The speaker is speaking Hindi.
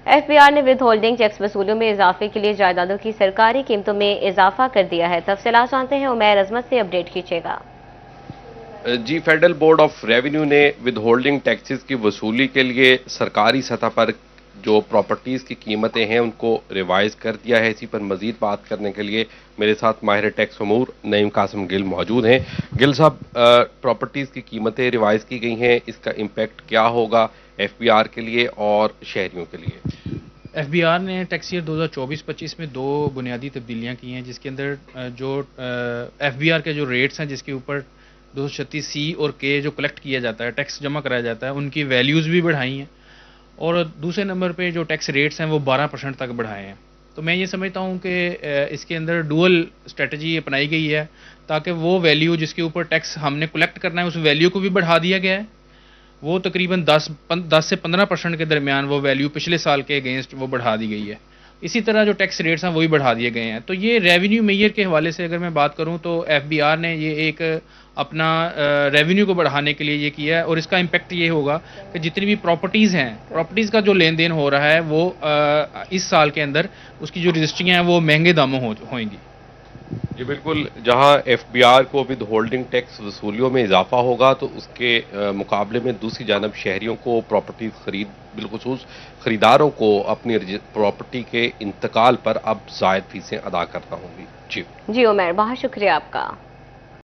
एफबीआर ने विद होल्डिंग टैक्स वसूलियों में इजाफे के लिए जायदादों की सरकारी कीमतों में इजाफा कर दिया है। तफसीलात जानते हैं, उमैर अजमत से अपडेट कीजिएगा। जी, फेडरल बोर्ड ऑफ रेवेन्यू ने विद होल्डिंग टैक्सेस की वसूली के लिए सरकारी सतह पर जो प्रॉपर्टीज की कीमतें हैं उनको रिवाइज कर दिया है। इसी पर मजीद बात करने के लिए मेरे साथ माहिर टैक्स अमूर नईम कासिम गिल मौजूद हैं। गिल साहब, प्रॉपर्टीज की कीमतें रिवाइज की गई हैं, इसका इम्पैक्ट क्या होगा एफबीआर के लिए और शहरियों के लिए? एफबीआर ने टैक्स ईयर 2024-25 में दो बुनियादी तब्दीलियां की हैं, जिसके अंदर जो एफबीआर के जो रेट्स हैं, जिसके ऊपर 236 सी और के जो कलेक्ट किया जाता है, टैक्स जमा कराया जाता है, उनकी वैल्यूज़ भी बढ़ाई हैं। और दूसरे नंबर पे जो टैक्स रेट्स हैं वो 12% तक बढ़ाए हैं। तो मैं ये समझता हूँ कि इसके अंदर डुअल स्ट्रेटजी अपनाई गई है, ताकि वो वैल्यू जिसके ऊपर टैक्स हमने कलेक्ट करना है उस वैल्यू को भी बढ़ा दिया गया है। वो तकरीबन 10 से 15% के दरमियान वो वैल्यू पिछले साल के अगेंस्ट वो बढ़ा दी गई है। इसी तरह जो टैक्स रेट्स हैं वही बढ़ा दिए गए हैं। तो ये रेवेन्यू मेयर के हवाले से अगर मैं बात करूं तो एफबीआर ने ये एक अपना रेवेन्यू को बढ़ाने के लिए ये किया है, और इसका इम्पैक्ट ये होगा कि जितनी भी प्रॉपर्टीज़ हैं, प्रॉपर्टीज़ का जो लेन देन हो रहा है वो इस साल के अंदर उसकी जो रजिस्ट्रियाँ हैं वो महंगे दामों होंगी। जी बिल्कुल, जहां एफबीआर को विद होल्डिंग टैक्स वसूलियों में इजाफा होगा तो उसके मुकाबले में दूसरी जानब शहरियों को प्रॉपर्टी खरीद बिलखुसूस खरीदारों को अपनी प्रॉपर्टी के इंतकाल पर अब ज़ायद फीसें अदा करना होंगी। जी जी उमैर, बहुत शुक्रिया आपका।